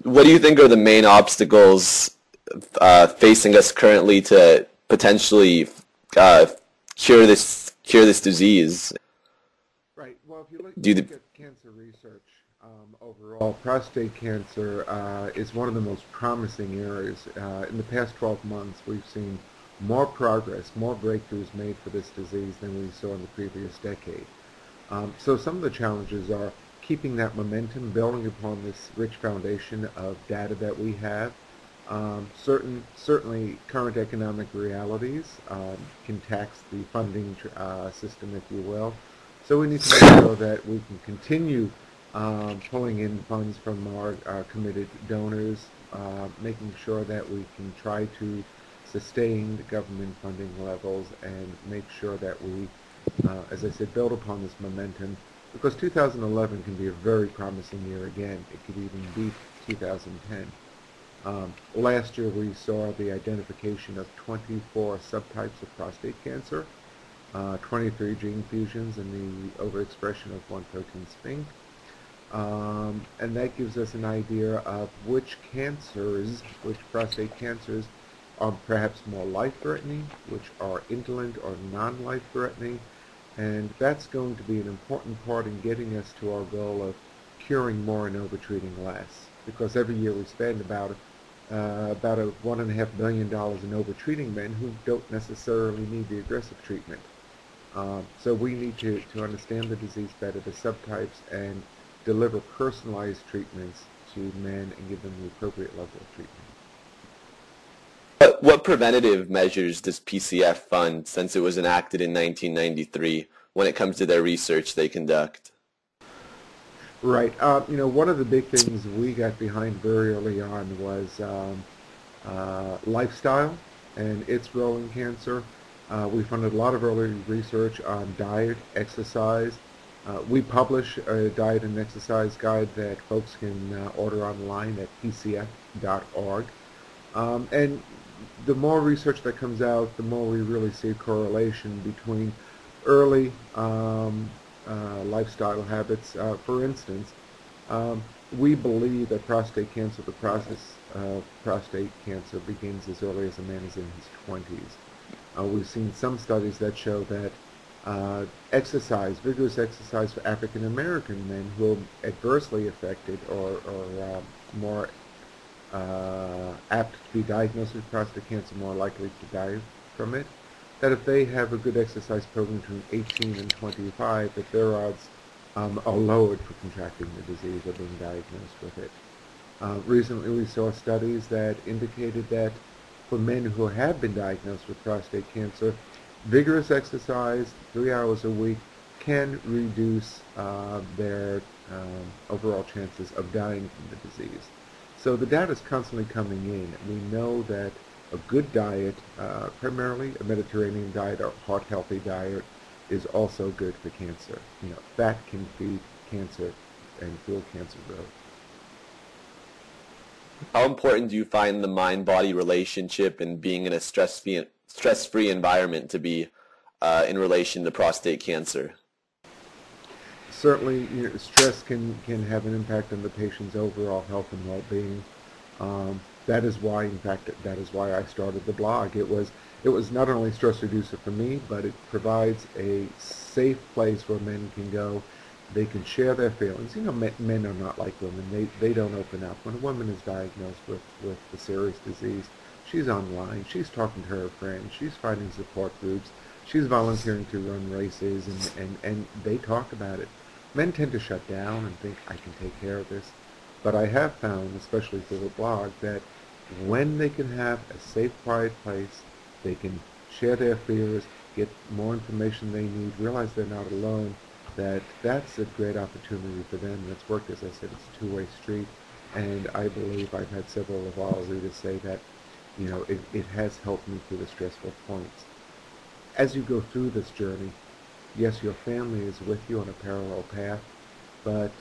what do you think are the main obstacles facing us currently to potentially uh, cure this disease? Right. Well, if you Do look the, at cancer research overall, prostate cancer is one of the most promising areas. In the past 12 months, we've seen more progress, more breakthroughs made for this disease than we saw in the previous decade. So some of the challenges are keeping that momentum, building upon this rich foundation of data that we have. Certainly, current economic realities can tax the funding system, if you will. So we need to make sure that we can continue pulling in funds from our committed donors, making sure that we can try to sustain the government funding levels and make sure that we, as I said, build upon this momentum, because 2011 can be a very promising year again. It could even beat 2010. Last year we saw the identification of 24 subtypes of prostate cancer, 23 gene fusions, and the overexpression of one protein spink. And that gives us an idea of which cancers, which prostate cancers are perhaps more life-threatening, which are indolent or non-life-threatening, and that's going to be an important part in getting us to our goal of curing more and overtreating less. Because every year we spend about a $1.5 billion in overtreating men who don't necessarily need the aggressive treatment. So we need to understand the disease better, the subtypes, and deliver personalized treatments to men and give them the appropriate level of treatment. what preventative measures does PCF fund since it was enacted in 1993 when it comes to their research they conduct? Right. One of the big things we got behind very early on was lifestyle and its role in cancer. We funded a lot of early research on diet, exercise. We publish a diet and exercise guide that folks can order online at pcf.org. And the more research that comes out, the more we really see a correlation between early lifestyle habits. For instance, we believe that prostate cancer, the process of prostate cancer, begins as early as a man is in his 20s. We've seen some studies that show that vigorous exercise for African American men who are adversely affected or more apt to be diagnosed with prostate cancer, more likely to die from it, that if they have a good exercise program between 18 and 25, that their odds are lowered for contracting the disease or being diagnosed with it. Recently we saw studies that indicated that for men who have been diagnosed with prostate cancer, vigorous exercise, 3 hours a week, can reduce their overall chances of dying from the disease. So the data is constantly coming in. We know that a good diet, primarily a Mediterranean diet or heart-healthy diet, is also good for cancer. Fat can feed cancer and fuel cancer growth. How important do you find the mind-body relationship and being in a stress-free environment to be in relation to prostate cancer? Certainly, stress can have an impact on the patient's overall health and well-being. That is why, in fact, that is why I started the blog. It was not only stress reducer for me, but it provides a safe place where men can go. They can share their feelings. Men are not like women. They don't open up. When a woman is diagnosed with a serious disease, she's online. She's talking to her friends. She's finding support groups. She's volunteering to run races, and they talk about it. Men tend to shut down and think, I can take care of this. But I have found, especially through the blog, that when they can have a safe, quiet place, they can share their fears, get more information they need, realize they're not alone, that's a great opportunity for them. And it's worked, as I said, it's a two-way street. And I believe I've had several of our readers say that, it has helped me through the stressful points. As you go through this journey, yes, your family is with you on a parallel path, but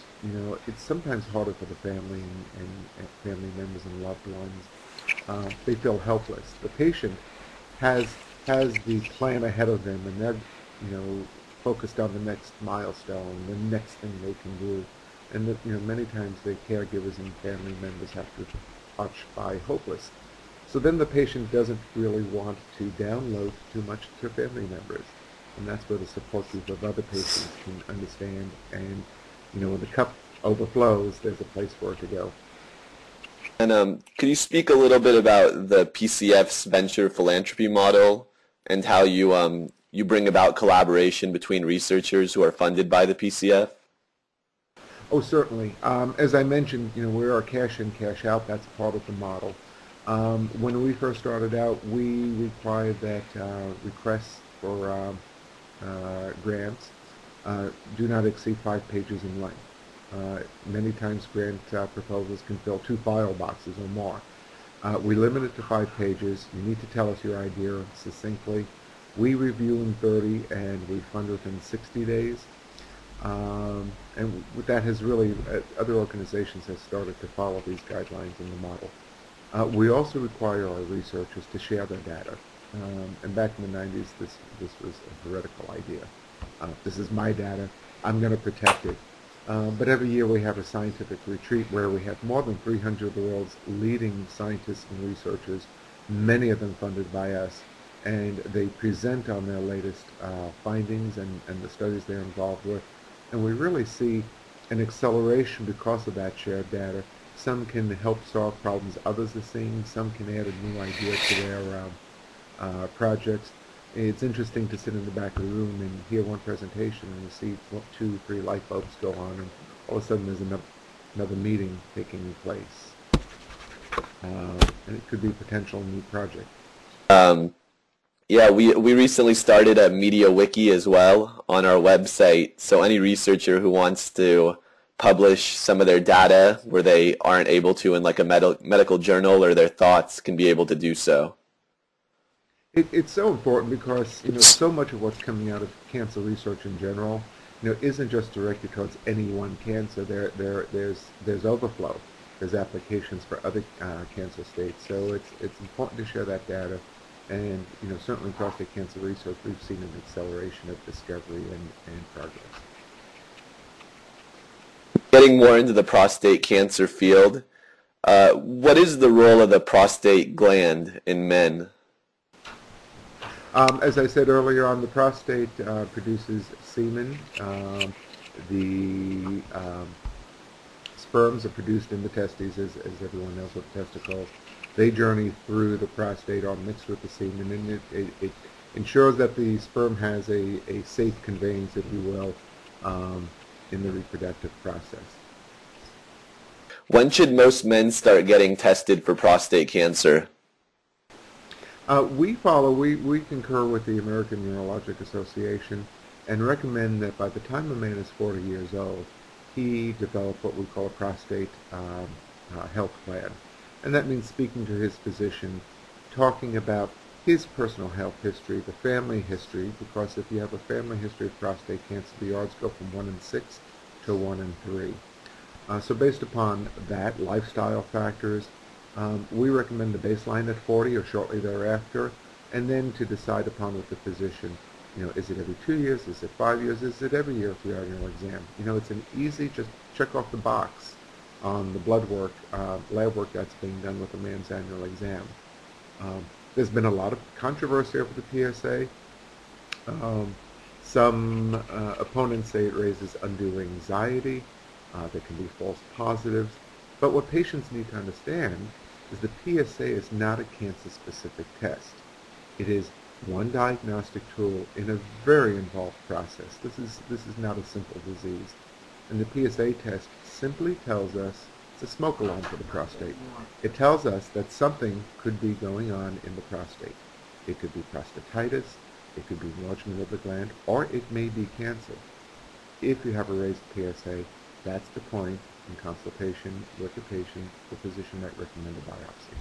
it's sometimes harder for the family and family members and loved ones. They feel helpless. The patient has the plan ahead of them, and they're focused on the next milestone, the next thing they can do. and that, many times the caregivers and family members have to touch by hopeless. So then the patient doesn't really want to download too much to family members. And that's where the support group of other patients can understand. And, when the cup overflows, there's a place for it to go. And could you speak a little bit about the PCF's venture philanthropy model and how you bring about collaboration between researchers who are funded by the PCF? Oh, certainly. As I mentioned, we are cash in, cash out. That's part of the model. When we first started out, we required that requests for grants do not exceed 5 pages in length. Many times grant proposals can fill 2 file boxes or more. We limit it to 5 pages. You need to tell us your idea succinctly. We review in 30 and we fund within 60 days. And that has really, other organizations have started to follow these guidelines in the model. We also require our researchers to share their data. And back in the 90s, this was a heretical idea. This is my data. I'm going to protect it. But every year we have a scientific retreat where we have more than 300 of the world's leading scientists and researchers, many of them funded by us, and they present on their latest findings and the studies they're involved with. And we really see an acceleration because of that shared data. Some can help solve problems others are seeing. Some can add a new idea to their projects. It's interesting to sit in the back of the room and hear one presentation and you see 2, 3 light bulbs go on, and all of a sudden there's another meeting taking place. And it could be a potential new project. Yeah, we recently started a media wiki as well on our website, so any researcher who wants to publish some of their data where they aren't able to in like a medical journal or their thoughts can be able to do so. It's so important because so much of what's coming out of cancer research in general, isn't just directed towards any one cancer. There's overflow. There's applications for other cancer states. So it's important to share that data. And certainly prostate cancer research, we've seen an acceleration of discovery and progress. Getting more into the prostate cancer field, what is the role of the prostate gland in men? As I said earlier on, the prostate produces semen. The sperms are produced in the testes, as everyone knows with testicles. They journey through the prostate, are mixed with the semen, and it ensures that the sperm has a safe conveyance, if you will, in the reproductive process. When should most men start getting tested for prostate cancer? We concur with the American Urologic Association and recommend that by the time a man is 40 years old, he develop what we call a prostate health plan. And that means speaking to his physician, talking about his personal health history, the family history, because if you have a family history of prostate cancer, the odds go from 1 in 6 to 1 in 3. So based upon that, lifestyle factors, we recommend the baseline at 40 or shortly thereafter, and then to decide upon with the physician, is it every 2 years, is it 5 years, is it every year for your annual exam? It's an easy, just check off the box on the blood work, lab work that's being done with a man's annual exam. There's been a lot of controversy over the PSA. Some opponents say it raises undue anxiety. There can be false positives. But what patients need to understand is the PSA is not a cancer-specific test. It is one diagnostic tool in a very involved process. This is not a simple disease. And the PSA test simply tells us it's a smoke alarm for the prostate. It tells us that something could be going on in the prostate. It could be prostatitis, it could be enlargement of the gland, or it may be cancer. If you have a raised PSA, that's the point in consultation with the patient, the physician might recommend a biopsy.